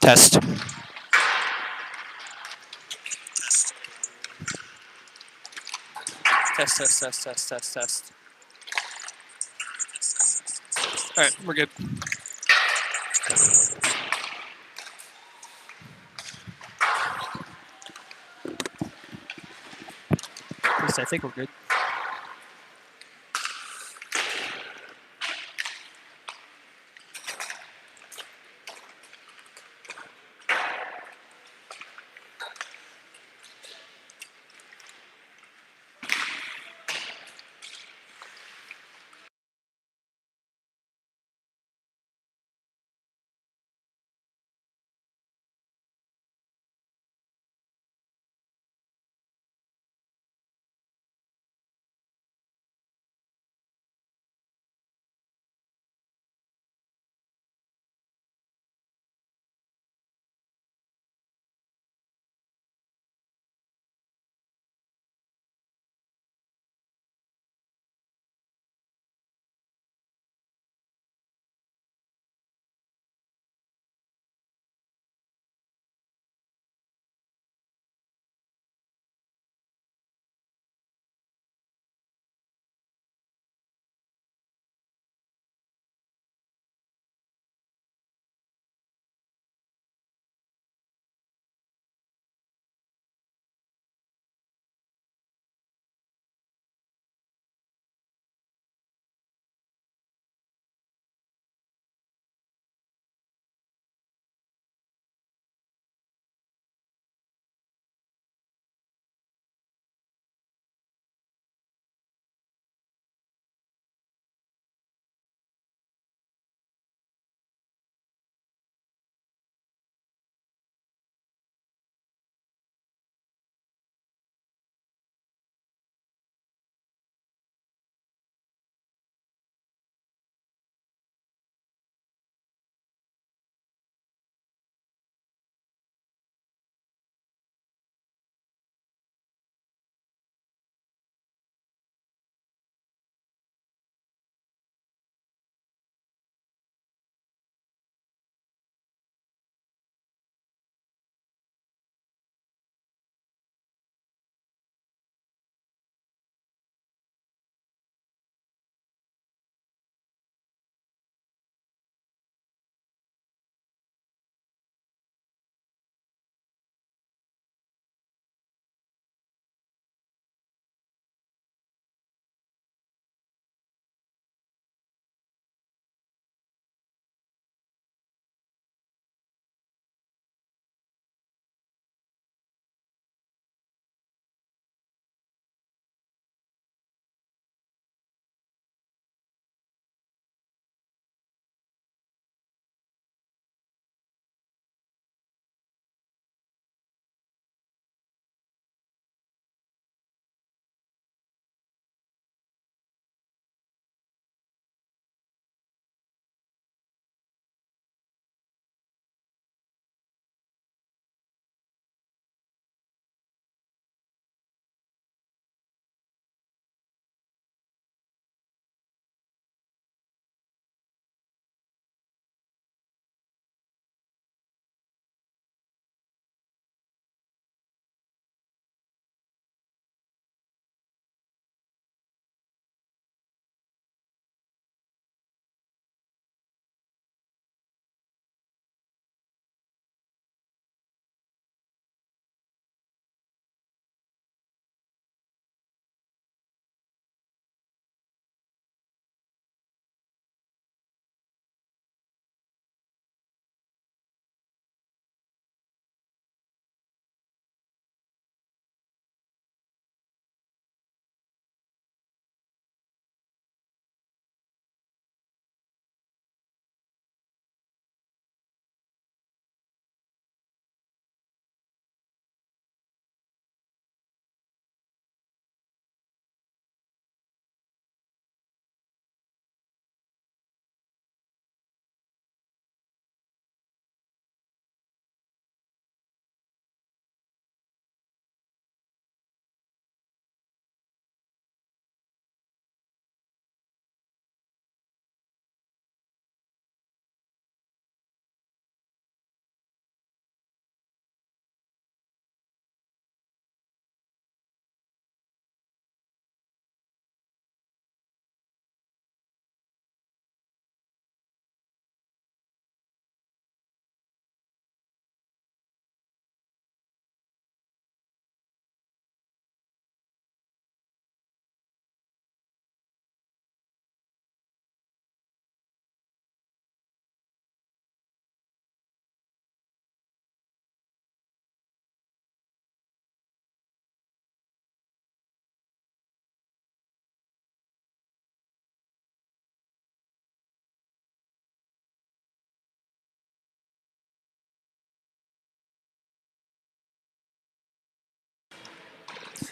Test. Test, test, test, test, test, test. All right, we're good. At least I think we're good.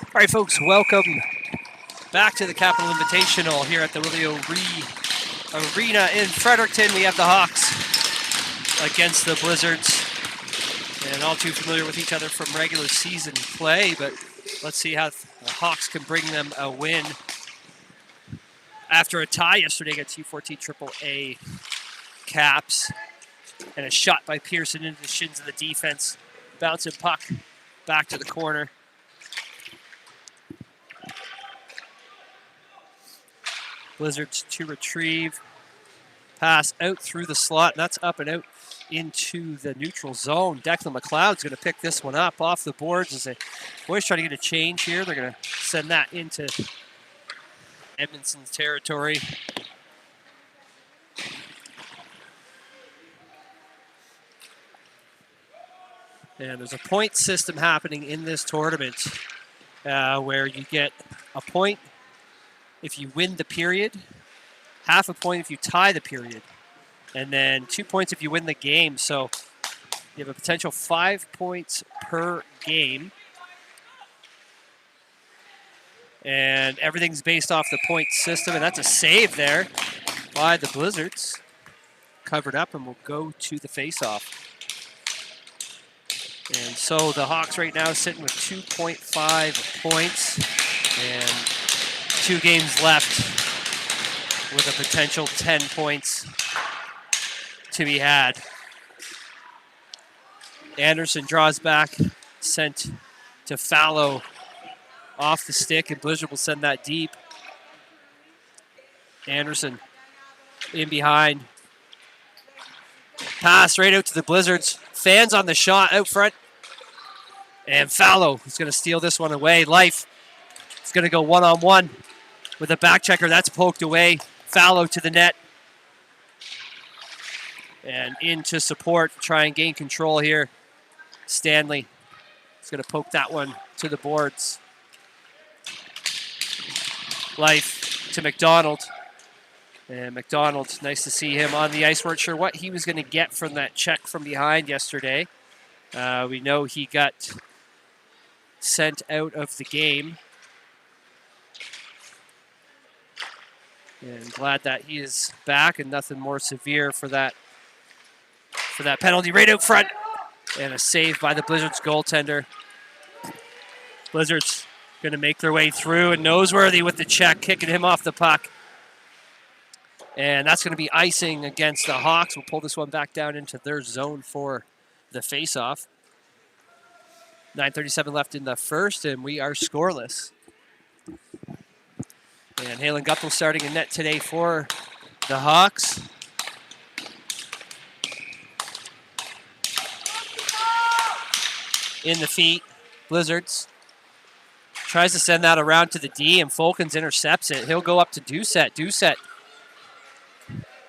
All right, folks, welcome back to the Capital Invitational here at the Willie O'Ree Arena in Fredericton. We have the Hawks against the Blizzards, and all too familiar with each other from regular season play, but let's see how the Hawks can bring them a win after a tie yesterday against U14 AAA Caps, and a shot by Pearson into the shins of the defense. Bouncing puck back to the corner. Blizzards to retrieve. Pass out through the slot. That's up and out into the neutral zone. Declan McLeod's going to pick this one up off the boards as they boys try to get a change here. They're going to send that into Edmondson's territory. And there's a point system happening in this tournament where you get a point if you win the period, half a point if you tie the period, and then 2 points if you win the game. So you have a potential 5 points per game. And everything's based off the point system, and that's a save there by the Blizzards. Covered up, and we'll go to the face-off. And so the Hawks right now sitting with 2.5 points and 2 games left with a potential 10 points to be had. Anderson draws back, sent to Fallow off the stick, and Blizzard will send that deep. Anderson in behind. Pass right out to the Blizzards. Fans on the shot out front. And Fallow is going to steal this one away. Life is going to go one-on-one with a back checker. That's poked away. Fallow to the net. And into support. Try and gain control here. Stanley is going to poke that one to the boards. Life to McDonald. And McDonald, nice to see him on the ice. Weren't sure what he was going to get from that check from behind yesterday. We know he got sent out of the game. And glad that he is back and nothing more severe for that penalty right out front. And a save by the Blizzards goaltender. Blizzards going to make their way through, and Noseworthy with the check, kicking him off the puck. And that's going to be icing against the Hawks. We'll pull this one back down into their zone for the face-off. 9:37 left in the first, and we are scoreless. And Halen Guptill starting in net today for the Hawks. In the feet, Blizzards. Tries to send that around to the D, and Fulkins intercepts it. He'll go up to Doucette. Doucette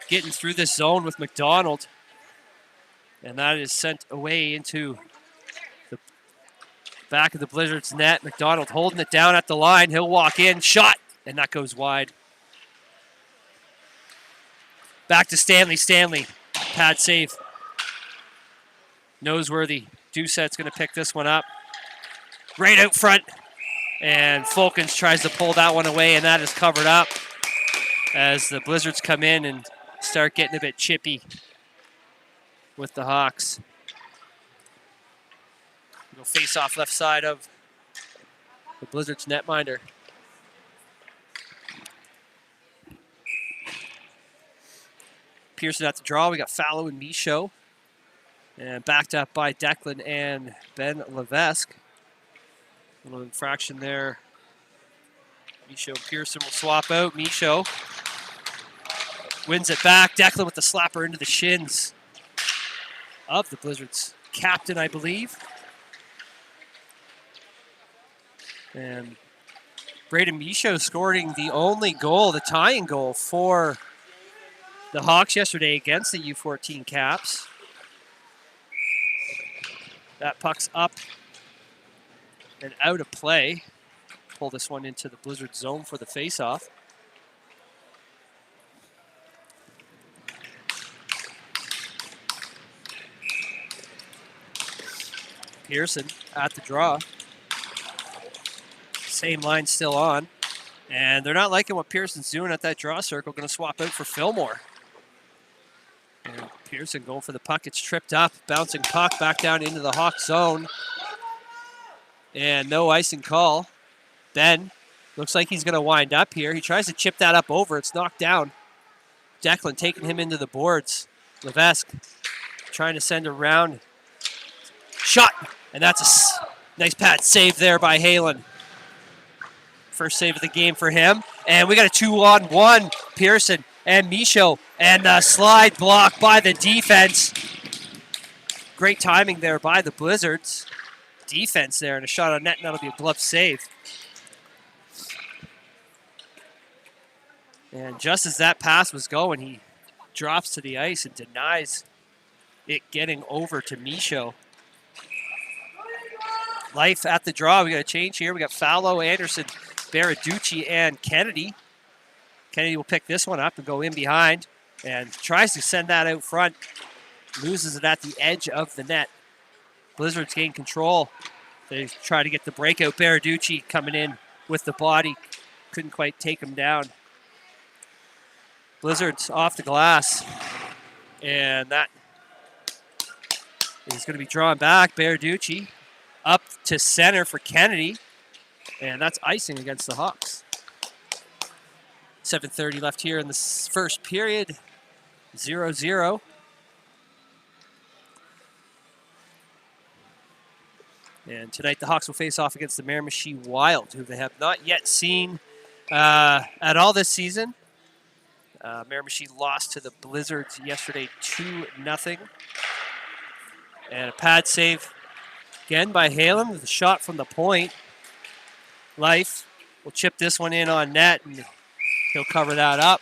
getting through this zone with McDonald. And that is sent away into the back of the Blizzards net. McDonald holding it down at the line. He'll walk in, shot, and that goes wide. Back to Stanley. Stanley, pad save. Noseworthy. Doucette's going to pick this one up. Right out front. And Fulkins tries to pull that one away, and that is covered up as the Blizzards come in and start getting a bit chippy with the Hawks. We'll face off left side of the Blizzards netminder. Pearson at the draw. We got Fallow and Michaud. And backed up by Declan and Ben Levesque. A little infraction there. Michaud and Pearson will swap out. Michaud wins it back. Declan with the slapper into the shins of the Blizzards captain, I believe. And Braden Michaud scoring the only goal, the tying goal for the Hawks yesterday against the U14 Caps. That puck's up and out of play. Pull this one into the Blizzard zone for the face-off. Pearson at the draw. Same line still on. And they're not liking what Pearson's doing at that draw circle. Going to swap out for Fillmore. And Pearson going for the puck. It's tripped up. Bouncing puck back down into the Hawk zone. And no icing call. Ben looks like he's going to wind up here. He tries to chip that up over. It's knocked down. Declan taking him into the boards. Levesque trying to send around. Shot. And that's a nice pad save there by Halen. First save of the game for him. And we got a 2-on-1. Pearson and Michaud. And a slide block by the defense. Great timing there by the Blizzards. Defense there and a shot on net, and that'll be a glove save. And just as that pass was going, he drops to the ice and denies it getting over to Michaud. Life at the draw. We got a change here. We got Fallow, Anderson, Baraducci, and Kennedy. Kennedy will pick this one up and go in behind and tries to send that out front. Loses it at the edge of the net. Blizzards gain control. They try to get the breakout. Baraducci coming in with the body. Couldn't quite take him down. Blizzards off the glass. And that is going to be drawn back. Baraducci up to center for Kennedy. And that's icing against the Hawks. 7:30 left here in the first period. 0-0. And tonight the Hawks will face off against the Miramichi Wild, who they have not yet seen at all this season. Miramichi lost to the Blizzards yesterday 2-0. And a pad save again by Halen with a shot from the point. Life will chip this one in on net, and he'll cover that up.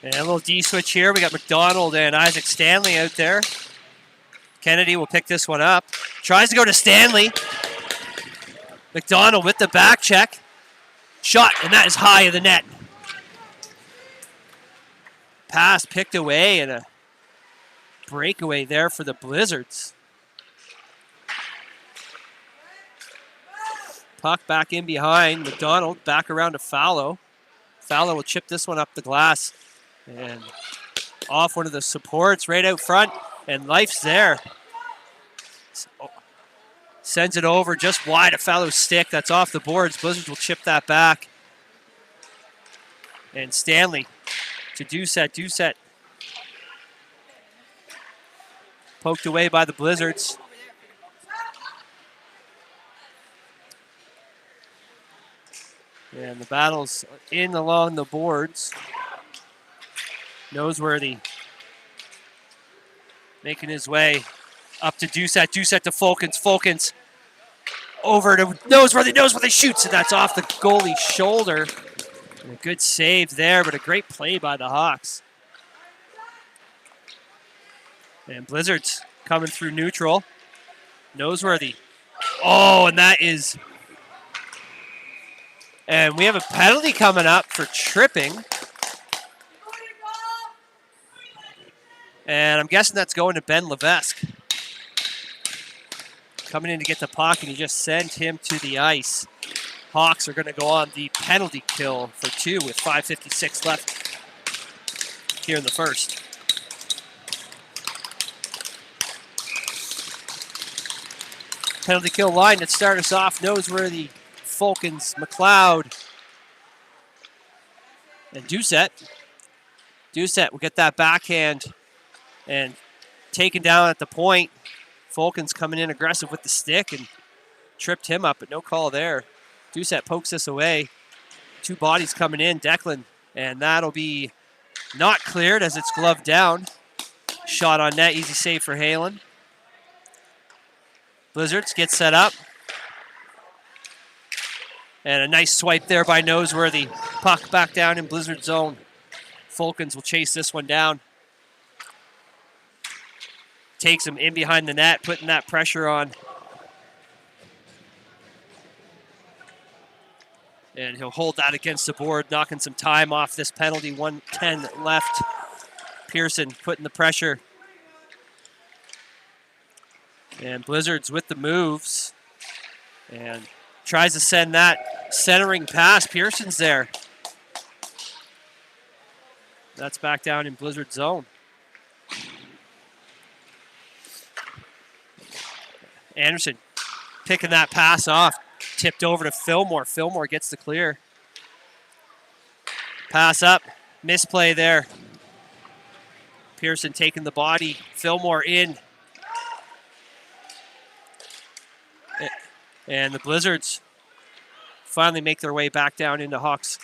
And a little D-switch here. We got McDonald and Isaac Stanley out there. Kennedy will pick this one up. Tries to go to Stanley. McDonald with the back check. Shot, and that is high of the net. Pass picked away, and a breakaway there for the Blizzards. Puck back in behind. McDonald back around to Fallow. Fallow will chip this one up the glass. And off one of the supports right out front. And Life's there. Sends it over just wide of Fallow's stick. That's off the boards. Blizzards will chip that back. And Stanley to Doucette. Doucette poked away by the Blizzards. And the battle's in along the boards. Noseworthy making his way up to Doucette. Doucette to Fulkins. Fulkins over to Noseworthy. Noseworthy shoots, and that's off the goalie's shoulder. And a good save there, but a great play by the Hawks. And Blizzards coming through neutral. Noseworthy. Oh, and that is... And we have a penalty coming up for tripping. And I'm guessing that's going to Ben Levesque. Coming in to get the puck, and he just sent him to the ice. Hawks are going to go on the penalty kill for 2 with 5:56 left here in the first. Penalty kill line that start us off. Noseworthy, Fulkins, McLeod, and Doucette. Doucette will get that backhand and taken down at the point. Fulkins coming in aggressive with the stick and tripped him up, but no call there. Doucette pokes this away. 2 bodies coming in. Declan, and that'll be not cleared as it's gloved down. Shot on net, easy save for Halen. Blizzards get set up. And a nice swipe there by Noseworthy. Puck back down in Blizzard zone. Fulkins will chase this one down. Takes him in behind the net, putting that pressure on. And he'll hold that against the board, knocking some time off this penalty. 1:10 left. Pearson putting the pressure. And Blizzards with the moves. And tries to send that centering pass. Pearson's there. That's back down in Blizzard zone. Anderson picking that pass off. Tipped over to Fillmore. Fillmore gets the clear. Pass up. Misplay there. Pearson taking the body. Fillmore in. And the Blizzards finally make their way back down into Hawks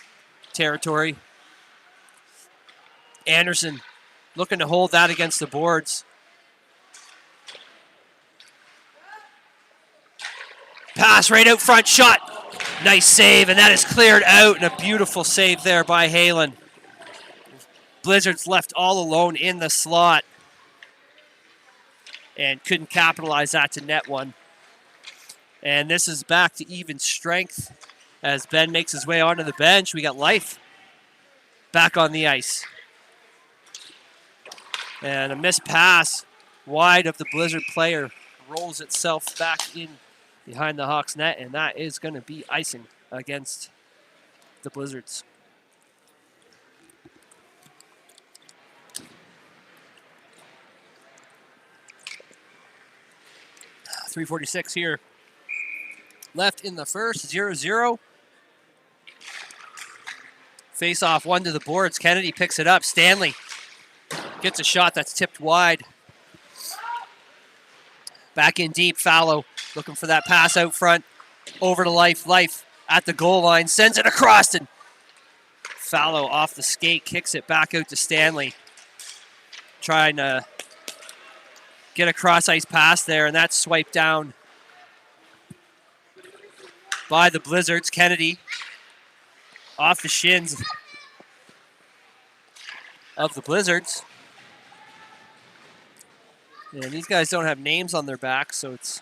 territory. Anderson looking to hold that against the boards. Pass right out front, shot. Nice save, and that is cleared out, and a beautiful save there by Halen. Blizzards left all alone in the slot and couldn't capitalize that to net one. And this is back to even strength as Ben makes his way onto the bench. We got Life back on the ice. And a missed pass wide of the Blizzard player rolls itself back in behind the Hawks net, and that is going to be icing against the Blizzards. .346 here left in the first, 0-0. Face off one to the boards. Kennedy picks it up. Stanley gets a shot that's tipped wide. Back in deep, Fallow looking for that pass out front. Over to Life. Life at the goal line. Sends it across, and Fallow off the skate. Kicks it back out to Stanley. Trying to get a cross-ice pass there, and that's swiped down by the Blizzards. Kennedy off the shins of the Blizzards. And these guys don't have names on their backs, so it's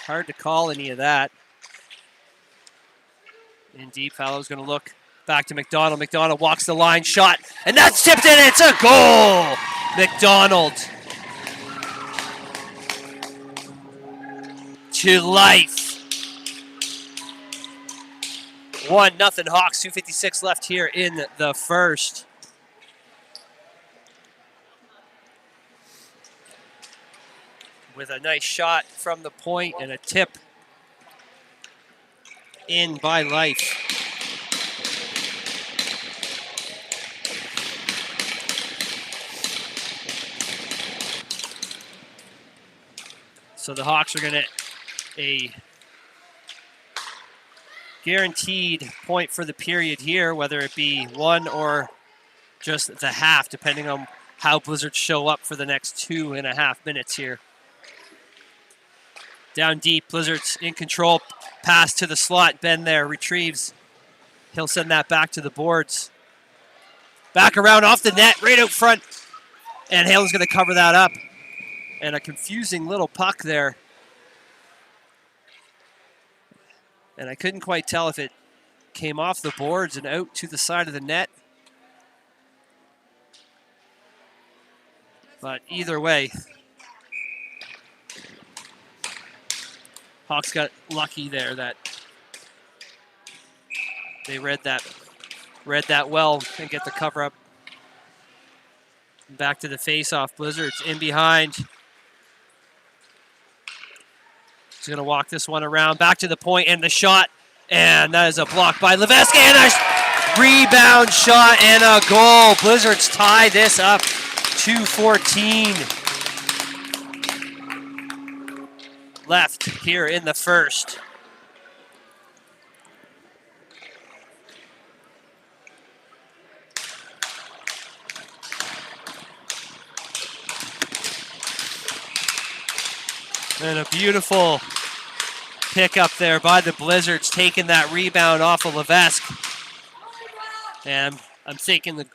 hard to call any of that. In deep, Fallow's going to look back to McDonald. McDonald walks the line, shot, and that's tipped in. It's a goal! McDonald to Life. 1-0 Hawks, 2:56 left here in the first. With a nice shot from the point and a tip in by Life. So the Hawks are going to a guaranteed point for the period here, whether it be one or just the half, depending on how Blizzards show up for the next 2.5 minutes here. Down deep, Blizzards in control. Pass to the slot. Ben there retrieves. He'll send that back to the boards. Back around off the net, right out front. And Halen's going to cover that up. And a confusing little puck there. And I couldn't quite tell if it came off the boards and out to the side of the net. But either way, Hawks got lucky there that they read that well and get the cover up. Back to the face-off. Blizzards in behind. He's going to walk this one around. Back to the point and the shot. And that is a block by Levesque. And a rebound shot and a goal. Blizzards tie this up. 2:14 left here in the first. And a beautiful pick up there by the Blizzards, taking that rebound off of Levesque. And I'm thinking the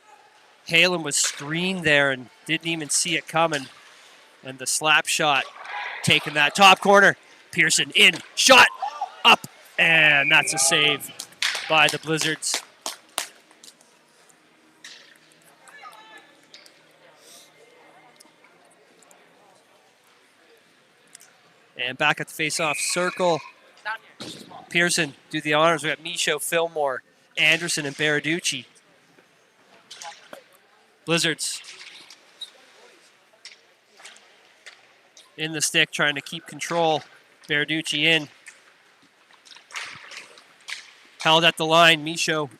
Halen was screened there and didn't even see it coming. And the slap shot, taking that top corner. Pearson in, shot, up, and that's a save. by the Blizzards. And back at the face-off circle, Pearson do the honors. We got Michaud, Fillmore, Anderson, and Baraducci. Blizzards in the stick, trying to keep control. Baraducci in. Held at the line. Michaud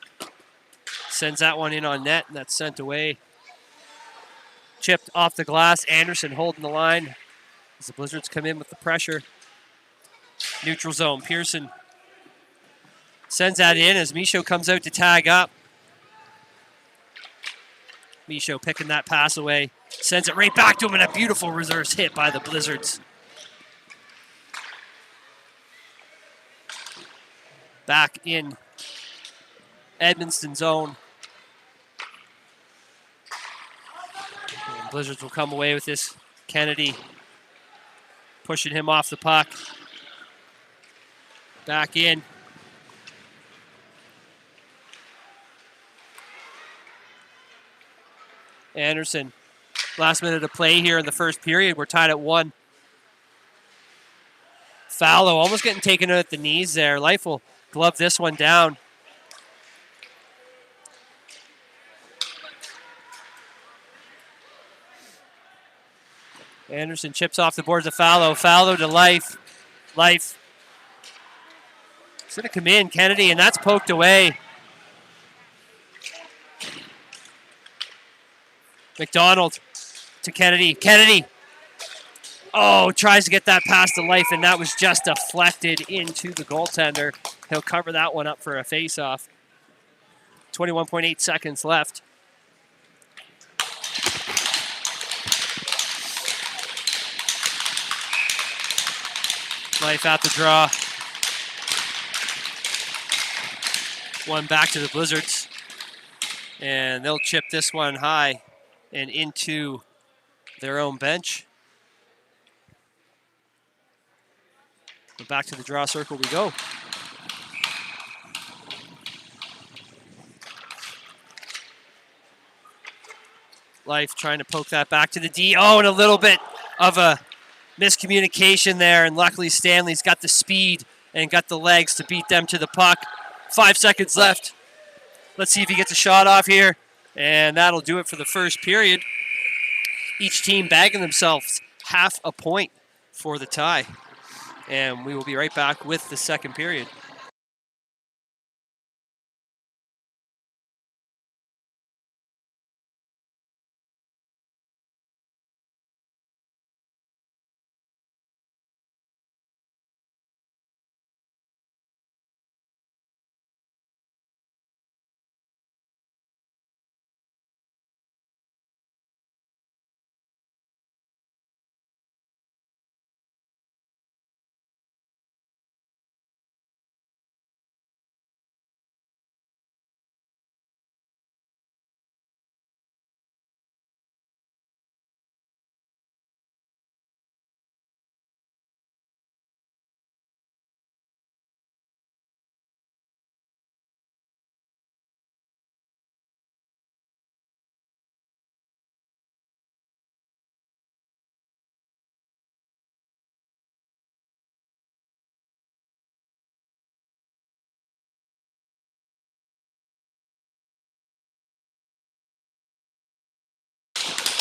sends that one in on net, and that's sent away. Chipped off the glass. Anderson holding the line as the Blizzards come in with the pressure. Neutral zone. Pearson sends that in as Michaud comes out to tag up. Michaud picking that pass away. Sends it right back to him, and a beautiful reverse hit by the Blizzards. Back in Edmundston zone. And Blizzards will come away with this. Kennedy pushing him off the puck. Back in. Anderson. Last minute of play here in the first period. We're tied at 1. Fallow almost getting taken out at the knees there. Life will glove this one down. Anderson chips off the boards of Fallow. Fallow to Life. Life. It's going to come in, Kennedy, and that's poked away. McDonald to Kennedy. Kennedy. Oh, tries to get that past to Life, and that was just deflected into the goaltender. He'll cover that one up for a face-off. 21.8 seconds left. Life at the draw. One back to the Blizzards. And they'll chip this one high and into their own bench. But back to the draw circle we go. Life trying to poke that back to the D. Oh, and a little bit of a miscommunication there, and luckily Stanley's got the speed and got the legs to beat them to the puck. 5 seconds left. Let's see if he gets a shot off here, and that'll do it for the first period. Each team bagging themselves half a point for the tie, and we will be right back with the second period.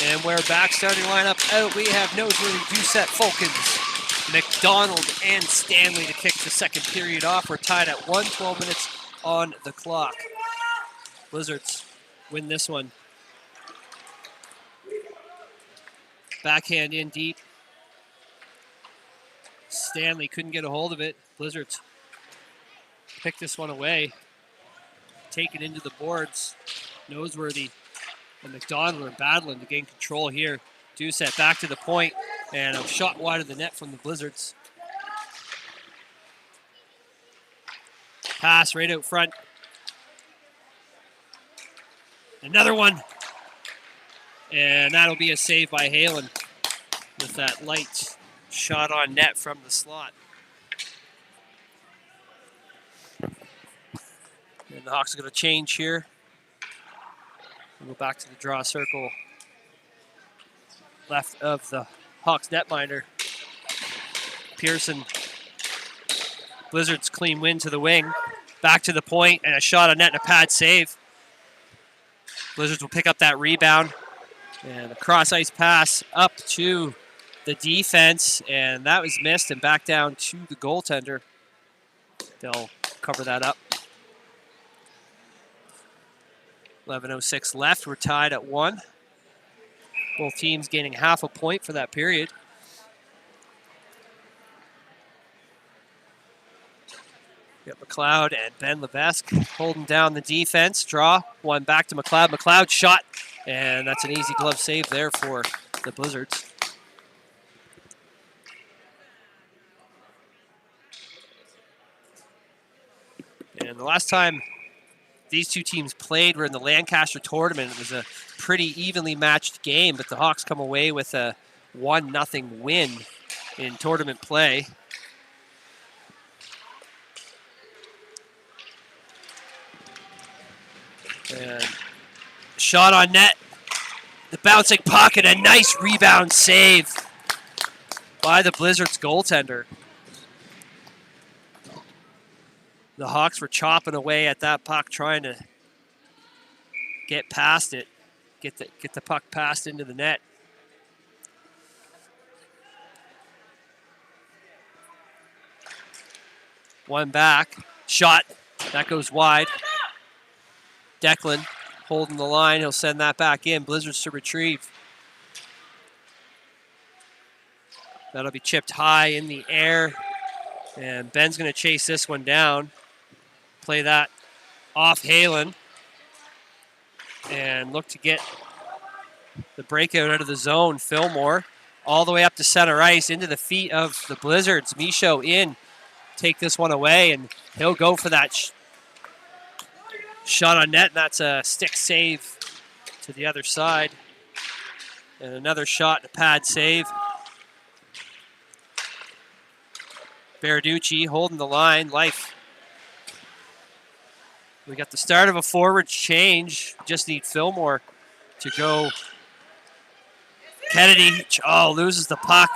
And we're back, starting lineup out. We have Noseworthy, Doucette, Fulkins, McDonald, and Stanley to kick the second period off. We're tied at 1, 12 minutes on the clock. Blizzards win this one. Backhand in deep. Stanley couldn't get a hold of it. Blizzards pick this one away. Take it into the boards. Noseworthy and McDonald are battling to gain control here. Doucette back to the point, and a shot wide of the net from the Blizzards. Pass right out front. Another one. And that'll be a save by Halen with that light shot on net from the slot. And the Hawks are going to change here. We'll go back to the draw circle. Left of the Hawks netminder. Pearson. Blizzards clean win to the wing. Back to the point and a shot on net and a pad save. Blizzards will pick up that rebound. And a cross ice pass up to the defense. And that was missed and back down to the goaltender. They'll cover that up. 11:06 left. We're tied at 1. Both teams gaining half a point for that period. Got McLeod and Ben Levesque holding down the defense. Draw one back to McLeod. McLeod shot, and that's an easy glove save there for the Blizzards. And the last time these two teams played were in the Lancaster tournament. It was a pretty evenly matched game, but the Hawks come away with a 1-0 win in tournament play. And shot on net. The bouncing puck and a nice rebound save by the Blizzards goaltender. The Hawks were chopping away at that puck, trying to get past it, get the puck passed into the net. One back, shot, that goes wide. Declan holding the line, he'll send that back in. Blizzards to retrieve. That'll be chipped high in the air, and Ben's going to chase this one down. Play that off Halen and look to get the breakout out of the zone. Fillmore all the way up to center ice into the feet of the Blizzards. Michaud in, take this one away, and he'll go for that shot on net, and that's a stick save to the other side. And another shot and a pad save. Baraducci holding the line. Life. We got the start of a forward change. Just need Fillmore to go. Kennedy, loses the puck.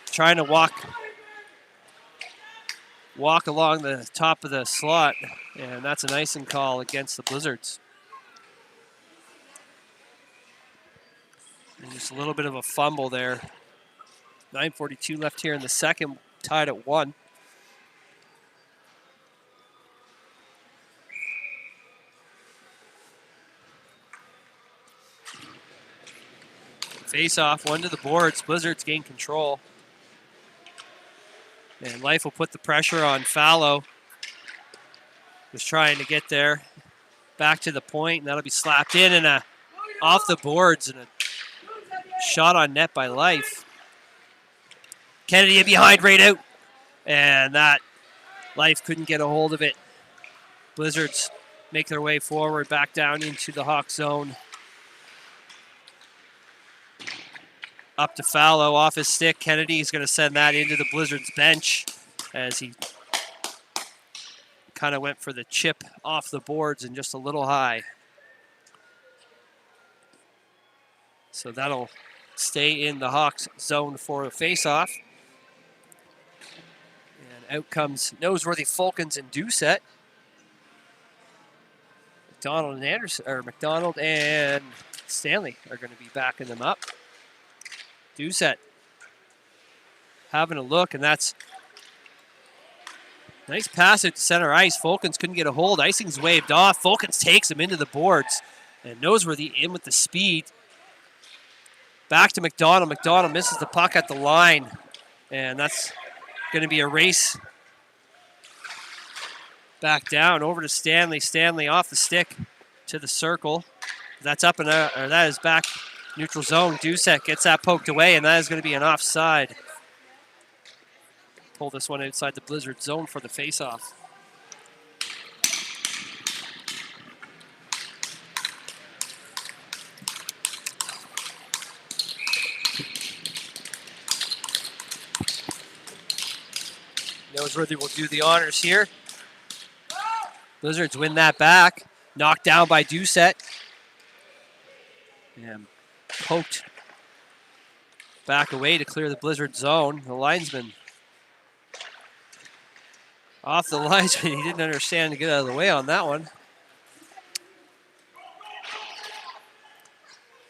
Trying to walk along the top of the slot. And that's an icing call against the Blizzards. And just a little bit of a fumble there. 9:42 left here in the second, tied at 1. Face off, one to the boards. Blizzards gain control. And Life will put the pressure on Fallow. Was trying to get there. Back to the point, and that'll be slapped in and off the boards and a shot on net by Life. Kennedy in behind, right out. And that Life couldn't get a hold of it. Blizzards make their way forward, back down into the Hawk zone. Up to Fallow, off his stick. Kennedy's going to send that into the Blizzards bench as he kind of went for the chip off the boards and just a little high. So that'll stay in the Hawks zone for a face-off. And out comes Noseworthy, Fulkins, and Doucette. McDonald and Stanley are going to be backing them up. Doucette having a look, and that's nice pass out to center ice. Fulkins couldn't get a hold. Icing's waved off. Fulkins takes him into the boards, and Noseworthy in with the speed. Back to McDonald. McDonald misses the puck at the line, and that's going to be a race back down over to Stanley. Stanley off the stick to the circle. That's up and out, or that is back. Neutral zone. Doucette gets that poked away, and that is going to be an offside. Pull this one outside the Blizzard zone for the face-off. Noseworthy will do the honors here. Blizzards win that back. Knocked down by Doucette. And poked back away to clear the Blizzard zone. The linesman off the linesman. He didn't understand to get out of the way on that one.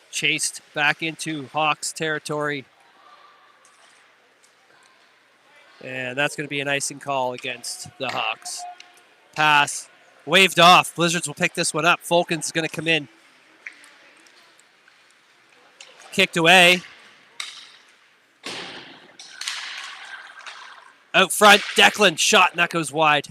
Chased back into Hawks territory. And that's going to be an icing call against the Hawks. Pass waved off. Blizzards will pick this one up. Fulkins is going to come in. Kicked away. Out front, Declan shot, and that goes wide.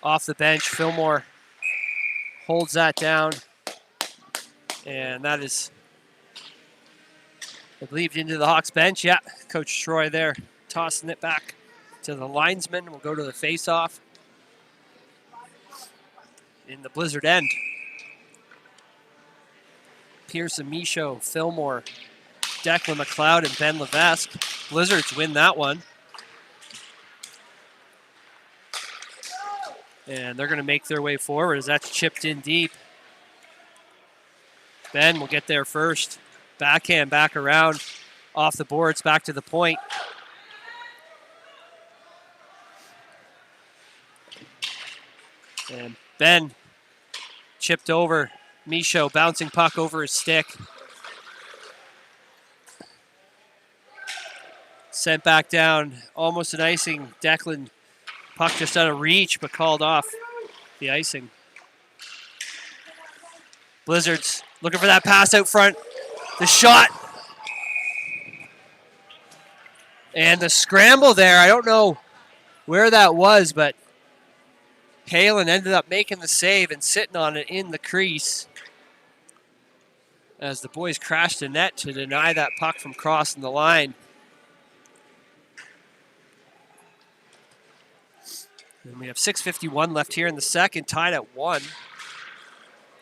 Off the bench, Fillmore holds that down. And that is, I believe, into the Hawks bench. Yeah, Coach Troy there tossing it back to the linesman. We'll go to the face-off in the Blizzard end. Pearson, Michaud, Fillmore, Declan McLeod, and Ben Levesque. Blizzards win that one. And they're going to make their way forward as that's chipped in deep. Ben will get there first. Backhand back around. Off the boards, back to the point. And Ben chipped over. Michaud bouncing puck over his stick. Sent back down. Almost an icing. Declan, puck just out of reach, but called off the icing. Blizzards looking for that pass out front. The shot. And the scramble there. I don't know where that was, but Halen ended up making the save and sitting on it in the crease as the boys crashed the net to deny that puck from crossing the line. And we have 6:51 left here in the second, tied at 1.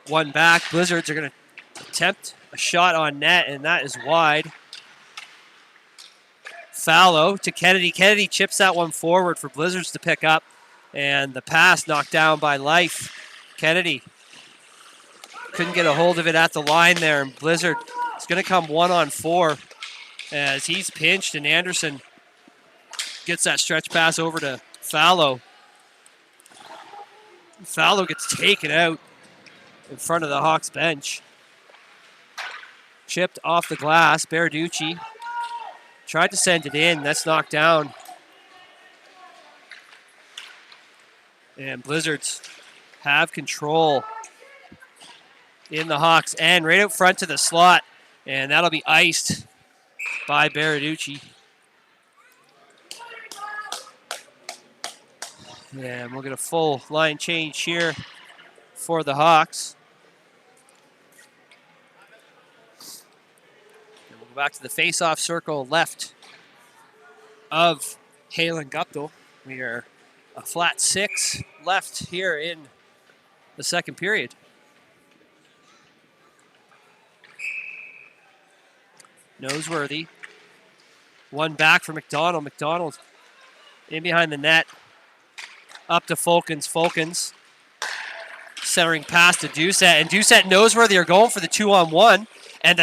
One back. Blizzards are going to attempt a shot on net, and that is wide. Fallow to Kennedy. Kennedy chips that one forward for Blizzards to pick up, and the pass knocked down by Life. Kennedy couldn't get a hold of it at the line there, and Blizzard is going to come 1-on-4 as he's pinched, and Anderson gets that stretch pass over to Fallow. Fallow gets taken out in front of the Hawks bench. Chipped off the glass. Berarducci tried to send it in. That's knocked down. And Blizzards have control in the Hawks end, right out front to the slot. And that'll be iced by Berarducci. And we'll get a full line change here for the Hawks. And we'll go back to the face-off circle left of Halen Guptill. We are a flat 6 left here in the second period. Noseworthy. One back for McDonald. McDonald in behind the net. Up to Fulkins. Fulkins centering pass to Doucette. And Doucette and Noseworthy are going for the 2-on-1. And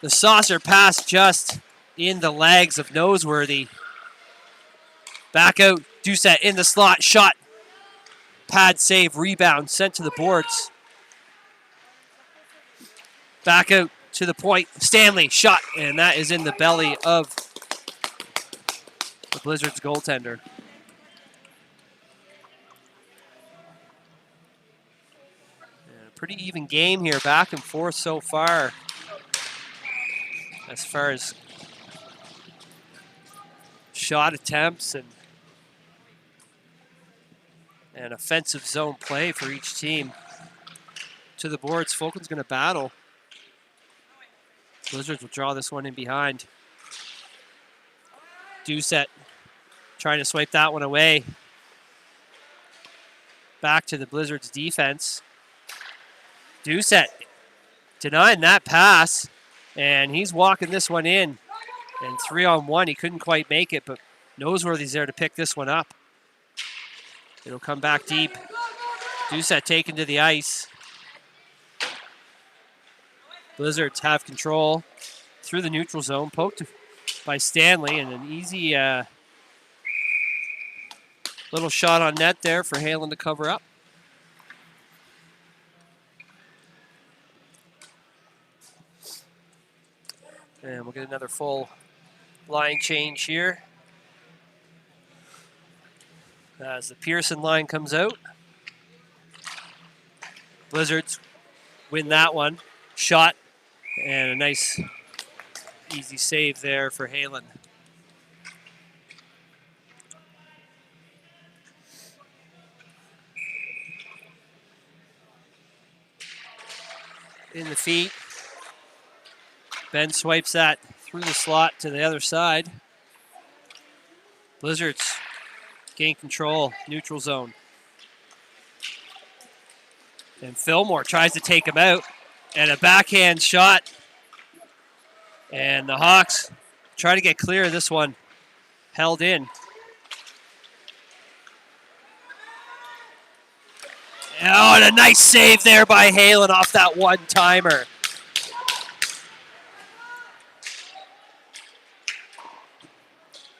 the saucer pass just in the legs of Noseworthy. Back out. Doucette in the slot. Shot. Pad save. Rebound. Sent to the boards. Back out to the point. Stanley. Shot. And that is in the belly of the Blizzards goaltender. Pretty even game here, back and forth so far as shot attempts and offensive zone play for each team. To the boards, Fulton's going to battle. Blizzards will draw this one in behind. Doucette trying to swipe that one away. Back to the Blizzards defense. Doucette denying that pass, and he's walking this one in. And 3-on-1, he couldn't quite make it, but Noseworthy's there to pick this one up. It'll come back deep. Doucette taken to the ice. Blizzards have control through the neutral zone, poked by Stanley, and an easy little shot on net there for Halen to cover up. And we'll get another full line change here as the Pearson line comes out. Blizzards win that one. Shot and a nice easy save there for Halen. In the feet. Ben swipes that through the slot to the other side. Blizzards gain control, neutral zone. And Fillmore tries to take him out. And a backhand shot. And the Hawks try to get clear of this one. Held in. Oh, and a nice save there by Halen off that one-timer.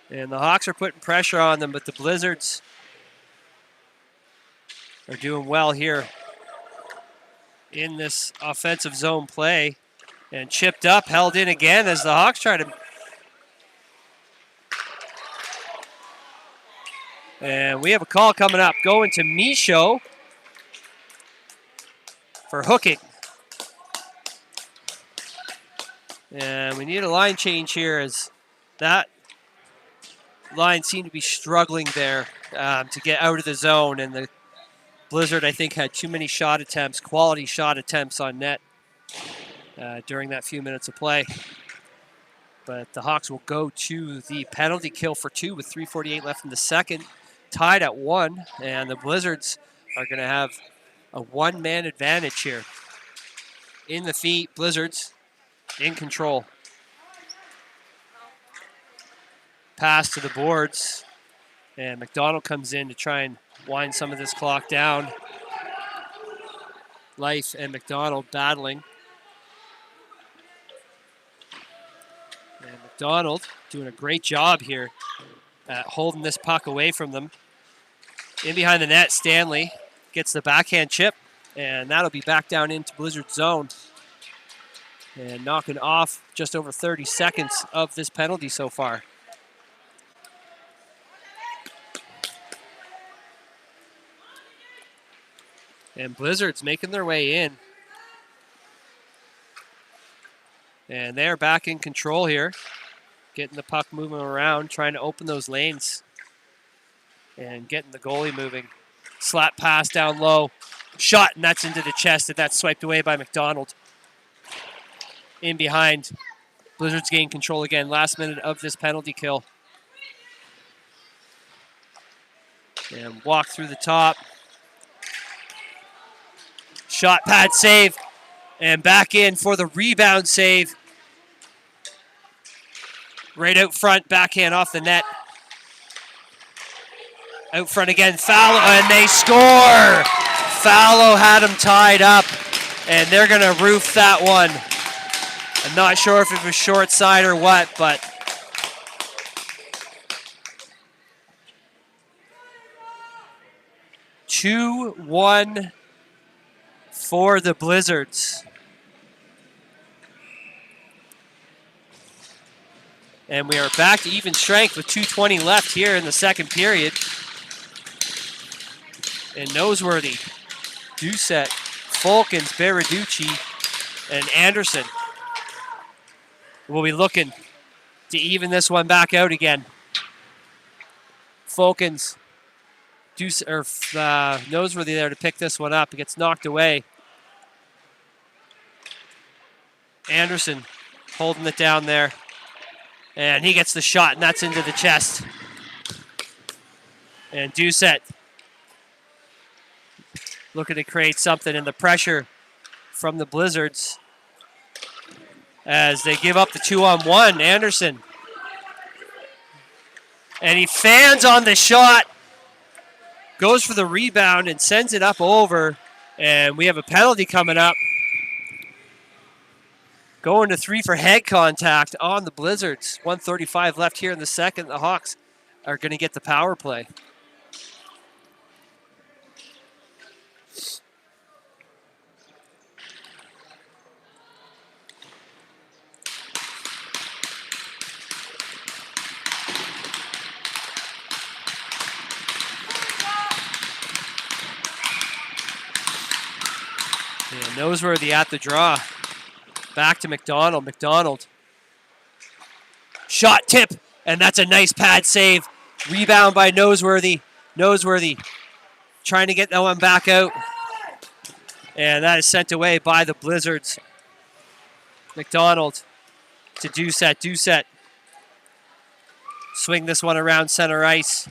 And the Hawks are putting pressure on them, but the Blizzards are doing well here in this offensive zone play. And chipped up, held in again as the Hawks try to... And we have a call coming up, going to Michaud for hooking. And we need a line change here as that line seemed to be struggling there to get out of the zone. And the Blizzard, I think, had too many shot attempts, quality shot attempts on net during that few minutes of play. But the Hawks will go to the penalty kill for 2 with 3:48 left in the second, tied at 1. And the Blizzards are going to have a one-man advantage here. In the feet, Blizzards in control. Pass to the boards, and McDonald comes in to try and wind some of this clock down. Life and McDonald battling. And McDonald doing a great job here at holding this puck away from them. In behind the net, Stanley gets the backhand chip, and that'll be back down into Blizzard zone. And knocking off just over 30 seconds of this penalty so far. And Blizzards making their way in. And they're back in control here. Getting the puck moving around, trying to open those lanes. And getting the goalie moving. Slap pass down low. Shot, and that's into the chest, and that's swiped away by McDonald. In behind. Blizzards gain control again. Last minute of this penalty kill. And walk through the top. Shot, pad, save. And back in for the rebound save. Right out front, backhand off the net. Out front again, Fallow, and they score! Fallow had him tied up, and they're going to roof that one. I'm not sure if it was short side or what, but (2-1) for the Blizzards. And we are back to even strength with 2:20 left here in the second period. And Noseworthy, Doucette, Fulkins, Baraducci, and Anderson will be looking to even this one back out again. Fulkins, Noseworthy there to pick this one up. It gets knocked away. Anderson holding it down there. And he gets the shot, and that's into the chest. And Doucette looking to create something in the pressure from the Blizzards as they give up the 2-on-1. Anderson And he fans on the shot. Goes for the rebound and sends it up over. And we have a penalty coming up. Going to 3 for head contact on the Blizzards. 1:35 left here in the second. The Hawks are going to get the power play. And Noseworthy at the draw. Back to McDonald. McDonald. Shot tip, and that's a nice pad save. Rebound by Noseworthy. Noseworthy trying to get that one back out. And that is sent away by the Blizzards. McDonald to Doucette. Doucette. Swing this one around center ice.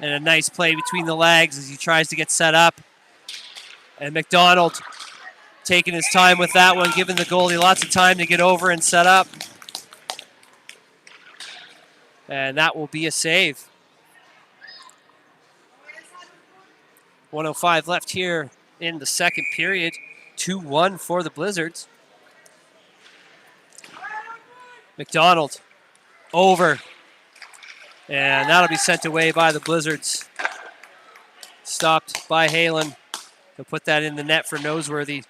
And a nice play between the legs as he tries to get set up. And McDonald taking his time with that one, giving the goalie lots of time to get over and set up. And that will be a save. 1:05 left here in the second period. 2-1 for the Blizzards. McDonald over. And that'll be sent away by the Blizzards. Stopped by Halen. He'll put that in the net for Noseworthy.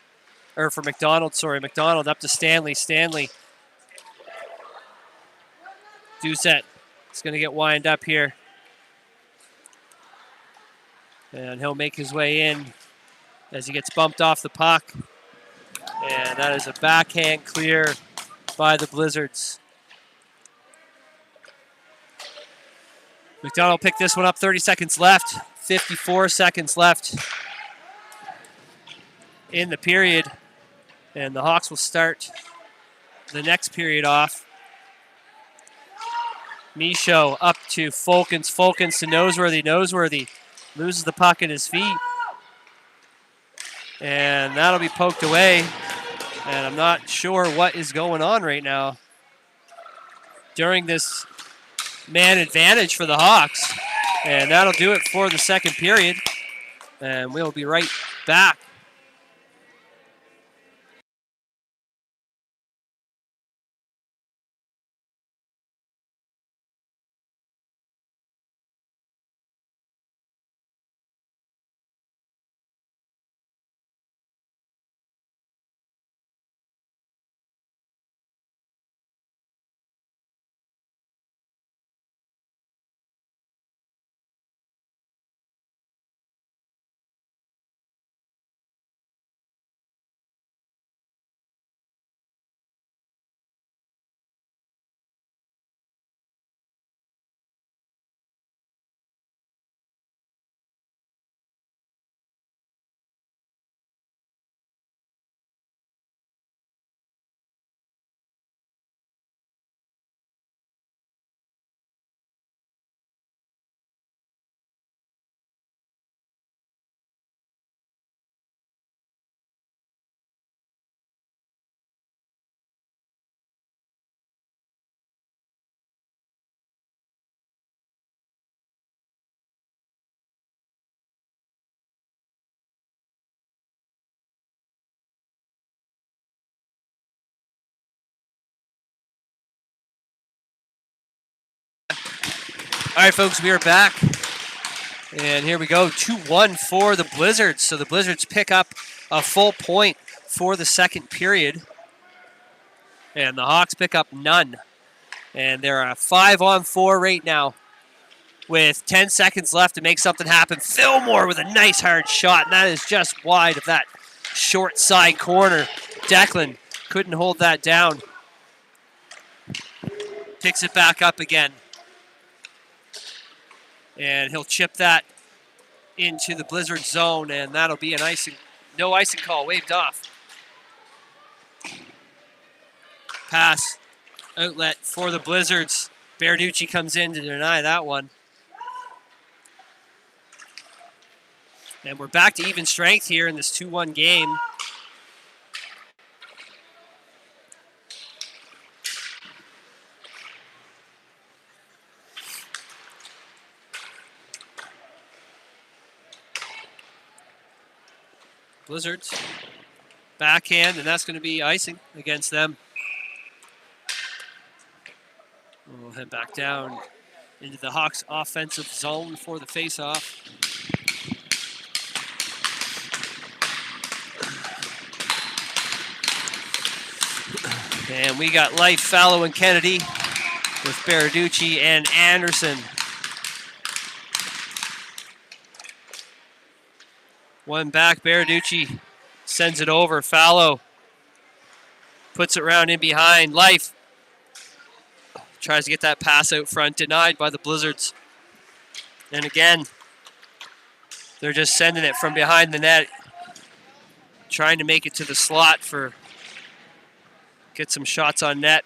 Or for McDonald, sorry. McDonald up to Stanley. Stanley. Doucette is going to get wind up here. And he'll make his way in as he gets bumped off the puck. And that is a backhand clear by the Blizzards. McDonald picked this one up, 30 seconds left. 54 seconds left in the period. And the Hawks will start the next period off. Michaud up to Folkens. Folkens to Noseworthy. Noseworthy loses the puck at his feet. And that'll be poked away. And I'm not sure what is going on right now during this man advantage for the Hawks. And that'll do it for the second period. And we'll be right back. All right, folks, we are back. And here we go, 2-1 for the Blizzards. So the Blizzards pick up a full point for the second period. And the Hawks pick up none. And they're a 5-on-4 right now with 10 seconds left to make something happen. Fillmore with a nice hard shot, and that is just wide of that short side corner. Declan couldn't hold that down. Picks it back up again. And he'll chip that into the Blizzard zone, and that'll be an icing, no icing call, waved off. Pass, outlet for the Blizzards. Berducci comes in to deny that one. And we're back to even strength here in this 2-1 game. Blizzards. Backhand, and that's going to be icing against them. We'll head back down into the Hawks offensive zone for the face-off. And we got Life, Fallow, and Kennedy with Baraducci and Anderson. One back, Baraducci sends it over. Fallow puts it round in behind. Life tries to get that pass out front, denied by the Blizzards. And again, they're just sending it from behind the net, trying to make it to the slot for get some shots on net.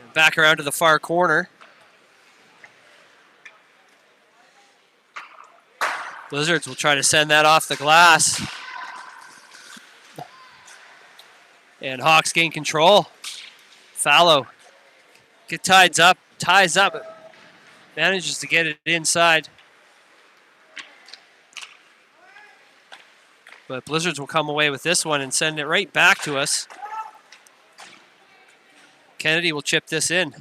And back around to the far corner. Blizzards will try to send that off the glass. And Hawks gain control. Fallow ties up, manages to get it inside. But Blizzards will come away with this one and send it right back to us. Kennedy will chip this in.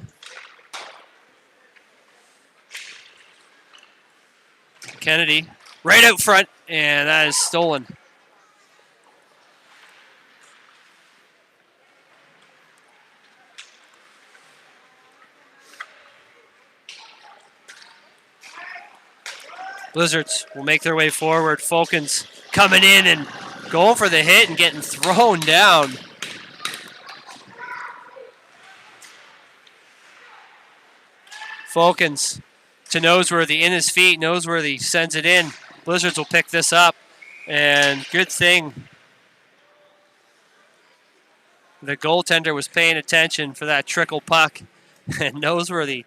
Kennedy right out front, and that is stolen. Blizzards will make their way forward. Falcons coming in and going for the hit and getting thrown down. Falcons to Noseworthy in his feet. Noseworthy sends it in. Blizzards will pick this up. And good thing the goaltender was paying attention for that trickle puck. And Noseworthy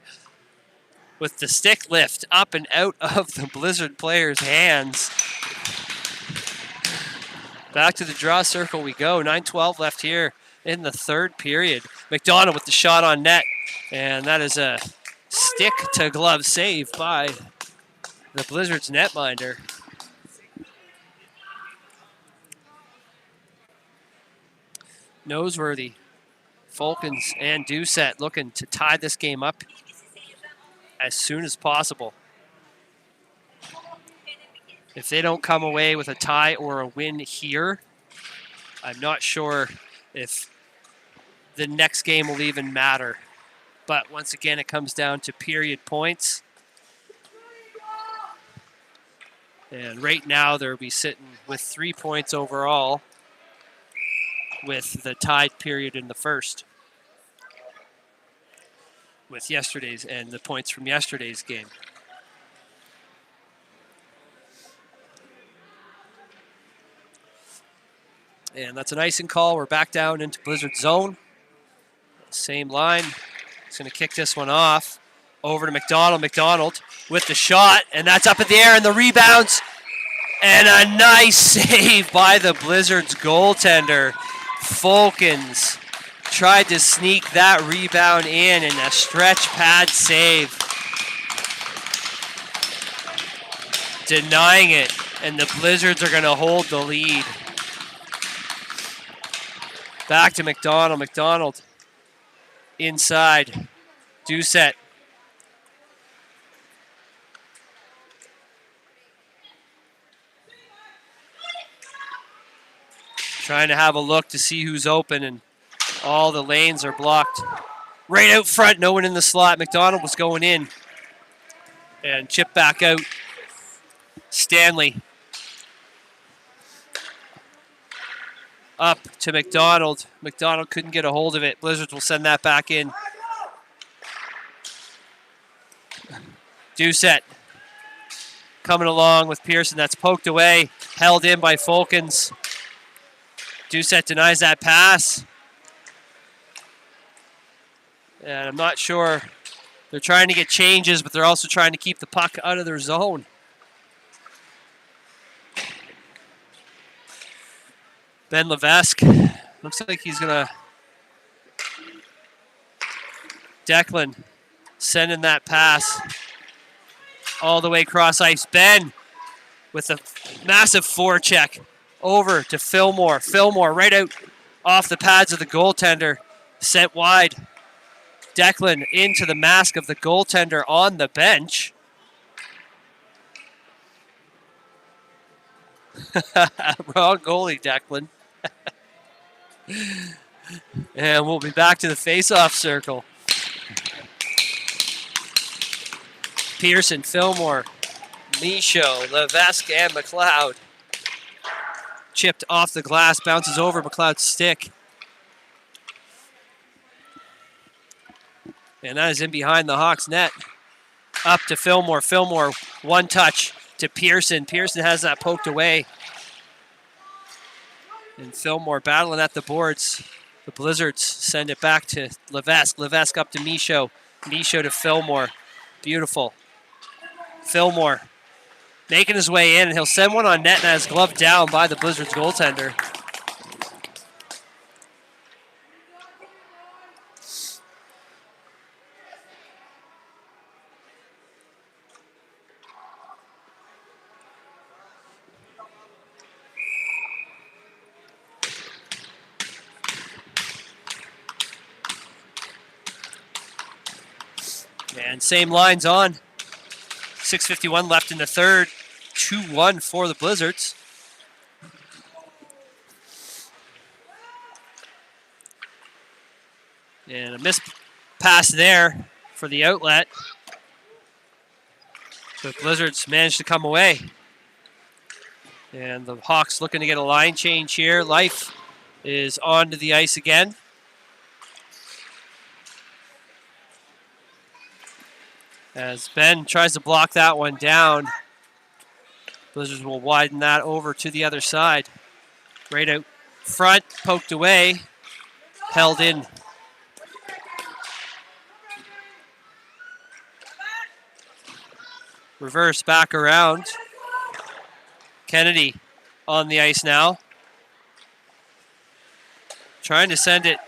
with the stick lift up and out of the Blizzard player's hands. Back to the draw circle we go. 9:12 left here in the third period. McDonald with the shot on net. And that is a stick-to-glove save by the Blizzard's netminder. Noseworthy, Falcons, and Doucette looking to tie this game up as soon as possible. If they don't come away with a tie or a win here, I'm not sure if the next game will even matter. But once again, it comes down to period points. And right now, they'll be sitting with 3 points overall with the tied period in the first. With yesterday's and the points from yesterday's game. And that's an icing call. We're back down into Blizzard zone. Same line. He's going to kick this one off. Over to McDonald. McDonald with the shot. And that's up in the air and the rebounds. And a nice save by the Blizzard's goaltender. Falcons tried to sneak that rebound in a stretch pad save. Denying it. And the Blizzards are going to hold the lead. Back to McDonald. McDonald inside. Doucette. Trying to have a look to see who's open, and all the lanes are blocked. Right out front, no one in the slot. McDonald was going in. And chip back out. Stanley. Up to McDonald. McDonald couldn't get a hold of it. Blizzards will send that back in. Doucette coming along with Pearson. That's poked away. Held in by Falcons. Doucette denies that pass. And I'm not sure. They're trying to get changes, but they're also trying to keep the puck out of their zone. Ben Levesque looks like he's going to... Declan sending that pass all the way across ice. Ben with a massive forecheck over to Fillmore. Fillmore right out off the pads of the goaltender, sent wide. Declan into the mask of the goaltender on the bench. Wrong goalie, Declan. And we'll be back to the face-off circle. Pearson, Fillmore, Michaud, Levesque, and McLeod. Chipped off the glass, bounces over McLeod's stick. And that is in behind the Hawks net. Up to Fillmore. Fillmore, one touch to Pearson. Pearson has that poked away. And Fillmore battling at the boards. The Blizzards send it back to Levesque. Levesque up to Michaud. Michaud to Fillmore. Beautiful. Fillmore making his way in, and he'll send one on net and has gloved down by the Blizzards goaltender. And same lines on. 6:51 left in the third. 2-1 for the Blizzards. And a missed pass there for the outlet. The Blizzards managed to come away. And the Hawks looking to get a line change here. Life is onto the ice again. As Ben tries to block that one down, Blizzards will widen that over to the other side. Right out front, poked away, held in. Reverse back around. Kennedy on the ice now. Trying to send it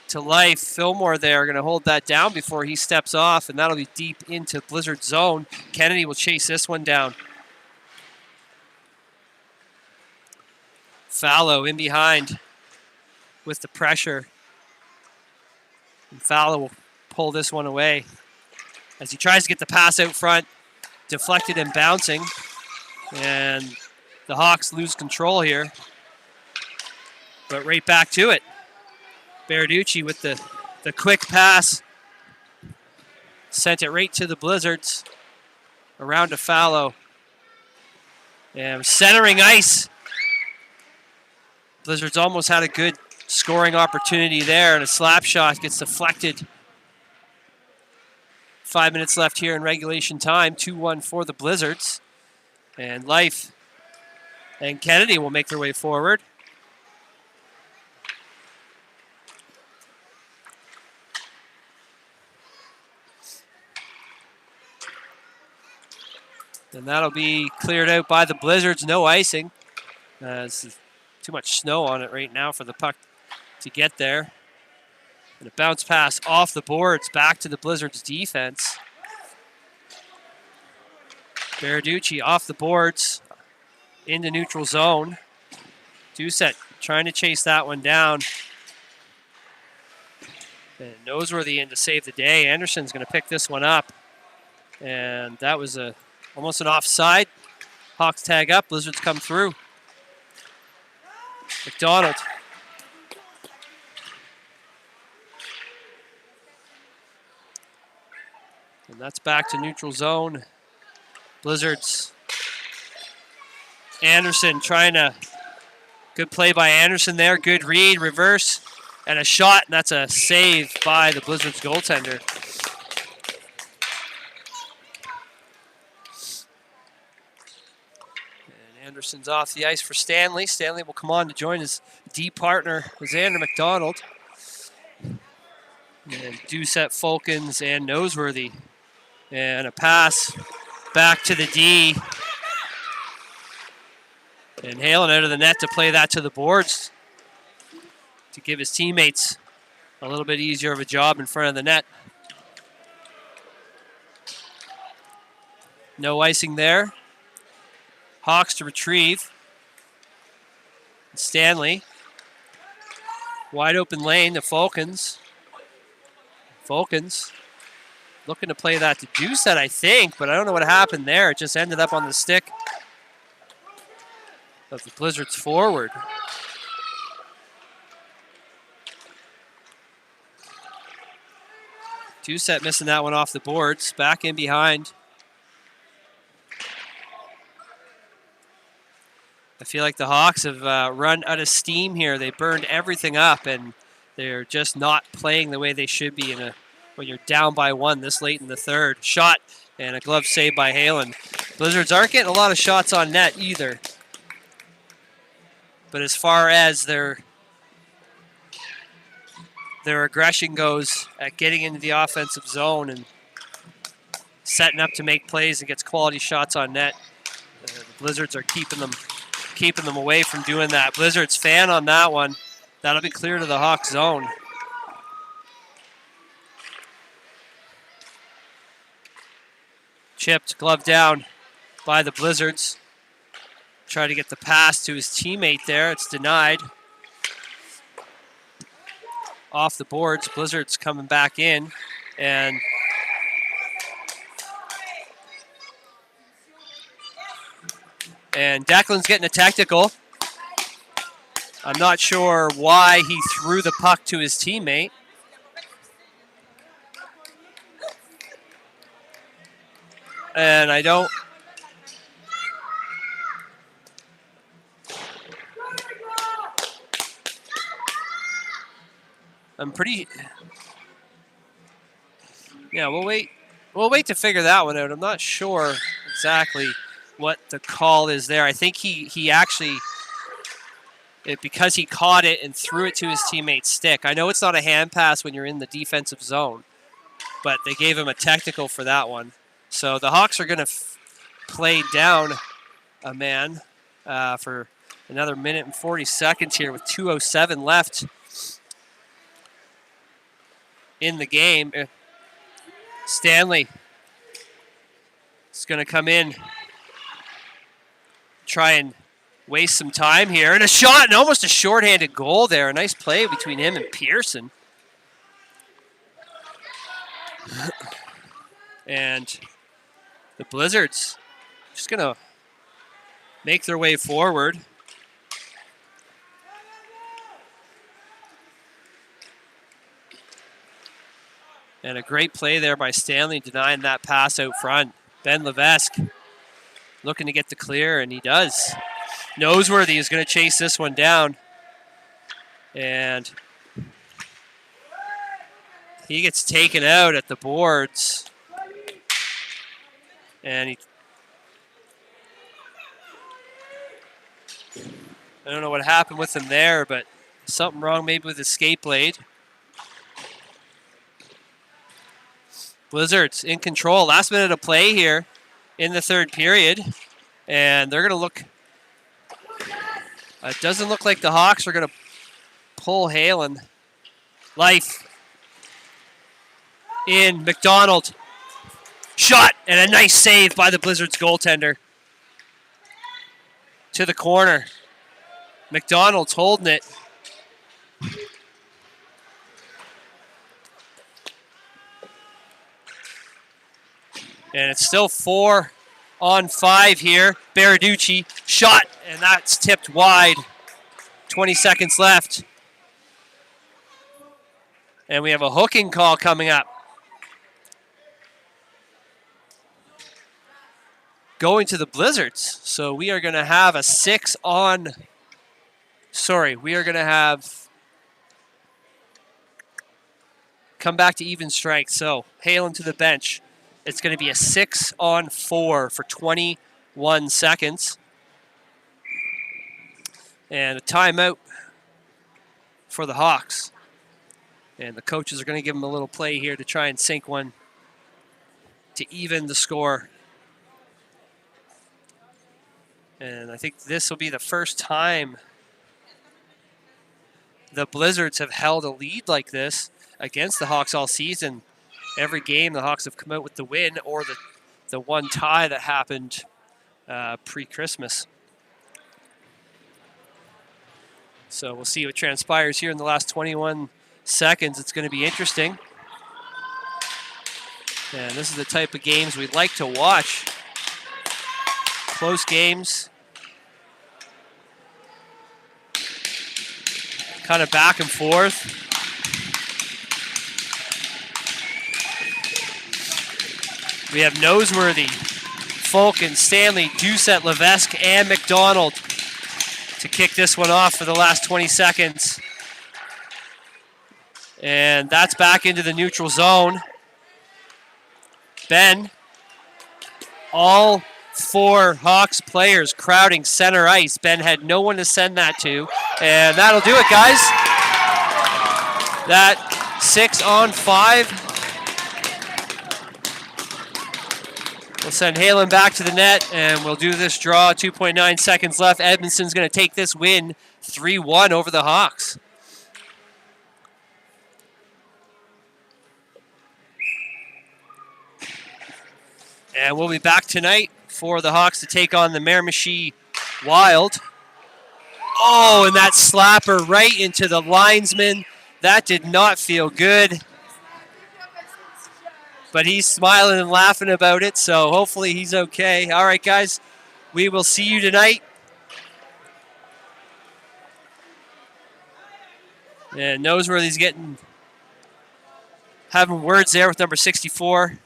to Life. Fillmore there going to hold that down before he steps off, and that'll be deep into Blizzard zone. Kennedy will chase this one down. Fallow in behind with the pressure. And Fallow will pull this one away as he tries to get the pass out front. Deflected and bouncing. And the Hawks lose control here. But right back to it. Berarducci with the quick pass. Sent it right to the Blizzards. Around to Fallow. And centering ice. Blizzards almost had a good scoring opportunity there, and a slap shot gets deflected. 5 minutes left here in regulation time. 2-1 for the Blizzards. And Life and Kennedy will make their way forward. And that'll be cleared out by the Blizzards. No icing. Too much snow on it right now for the puck to get there. And a bounce pass off the boards back to the Blizzards defense. Berarducci off the boards into neutral zone. Doucette trying to chase that one down. And Noseworthy in to save the day. Anderson's going to pick this one up. And that was almost an offside. Hawks tag up. Blizzards come through. McDonald. And that's back to neutral zone. Blizzards. Anderson trying to, good play by Anderson there. Good read, reverse, and a shot, and that's a save by the Blizzards goaltender. And Anderson's off the ice for Stanley. Stanley will come on to join his D partner, Xander McDonald. And Doucette, Fulkins, and Noseworthy. And a pass back to the D. And Halen out of the net to play that to the boards to give his teammates a little bit easier of a job in front of the net. No icing there. Hawks to retrieve. Stanley. Wide open lane to Falcons. Falcons looking to play that to Doucette, I think, but I don't know what happened there. It just ended up on the stick of the Blizzards forward. Doucette missing that one off the boards. Back in behind. I feel like the Hawks have run out of steam here. They burned everything up, and they're just not playing the way they should be when you're down by one this late in the third. Shot and a glove save by Halen. Blizzards aren't getting a lot of shots on net either. But as far as their aggression goes at getting into the offensive zone and setting up to make plays and gets quality shots on net, the Blizzards are keeping them away from doing that. Blizzards fan on that one. That'll be clear to the Hawks zone. Chipped, glove down by the Blizzards. Try to get the pass to his teammate there. It's denied. Off the boards. Blizzards coming back in. And Declan's getting a technical. I'm not sure why he threw the puck to his teammate. And we'll wait to figure that one out. I'm not sure exactly what the call is there. I think he actually, because he caught it and threw it to his teammate's stick. I know it's not a hand pass when you're in the defensive zone, but they gave him a technical for that one. So the Hawks are going to play down a man for another minute and 40 seconds here with 2:07 left in the game. Stanley is going to come in, try and waste some time here. And a shot and almost a shorthanded goal there. A nice play between him and Pearson. And the Blizzards just going to make their way forward. And a great play there by Stanley, denying that pass out front. Ben Levesque looking to get the clear, and he does. Noseworthy is going to chase this one down. And he gets taken out at the boards. And I don't know what happened with him there, but something wrong maybe with his skate blade. Blizzards in control. Last minute of play here in the third period. And they're going to look. It doesn't look like the Hawks are going to pull Halen. Life in McDonald. Shot and a nice save by the Blizzards goaltender. To the corner. McDonald's holding it. And it's still 4-on-5 here. Baraducci shot, and that's tipped wide. 20 seconds left. And we have a hooking call coming up. Going to the Blizzards. So we are going to have a we are going to have come back to even strength. So Halen to the bench. It's going to be a 6-on-4 for 21 seconds. And a timeout for the Hawks. And the coaches are going to give them a little play here to try and sink one to even the score. And I think this will be the first time the Blizzards have held a lead like this against the Hawks all season. Every game the Hawks have come out with the win or the one tie that happened pre-Christmas. So we'll see what transpires here in the last 21 seconds. It's going to be interesting. And this is the type of games we'd like to watch. Close games. Kind of back and forth. We have Noseworthy, Fulkin, Stanley, Doucette, Levesque, and McDonald to kick this one off for the last 20 seconds. And that's back into the neutral zone. Ben, all 4 Hawks players crowding center ice. Ben had no one to send that to, and that'll do it, guys. That 6-on-5. We'll send Halen back to the net, and we'll do this draw. 2.9 seconds left. Edmonton's going to take this win 3-1 over the Hawks. And we'll be back tonight for the Hawks to take on the Miramichi Wild. Oh, and that slapper right into the linesman. That did not feel good. But he's smiling and laughing about it, so hopefully he's okay. All right, guys, we will see you tonight. And Noseworthy's having words there with number 64.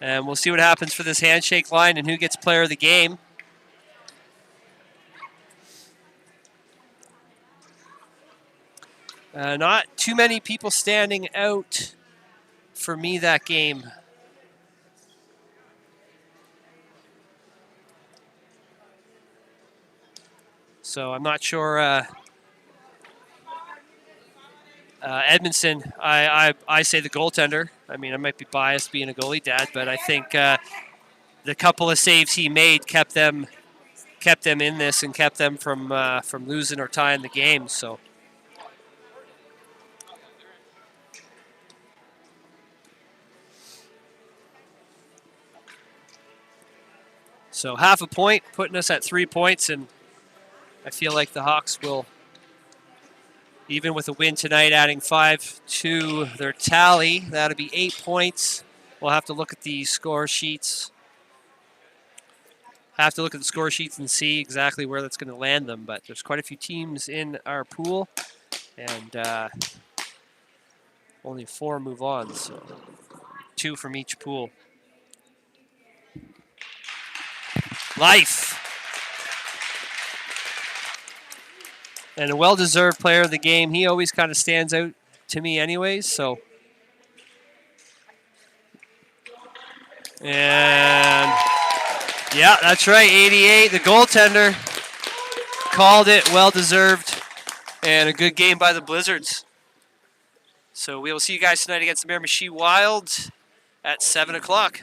And we'll see what happens for this handshake line and who gets player of the game. Not too many people standing out for me that game. So I'm not sure. Edmondson, I say the goaltender. I mean, I might be biased being a goalie dad, but I think the couple of saves he made kept them in this and kept them from losing or tying the game. So. So half a point, putting us at 3 points, and I feel like the Hawks will, even with a win tonight, adding 5 to their tally. That'll be 8 points. We'll have to look at the score sheets. Have to look at the score sheets and see exactly where that's going to land them. But there's quite a few teams in our pool, and only 4 move on, so 2 from each pool. Life. And a well-deserved player of the game. He always kind of stands out to me anyways, so. And, yeah, that's right, 88. The goaltender called it, well-deserved, and a good game by the Blizzards. So we will see you guys tonight against the Miramichi Wild at 7 o'clock.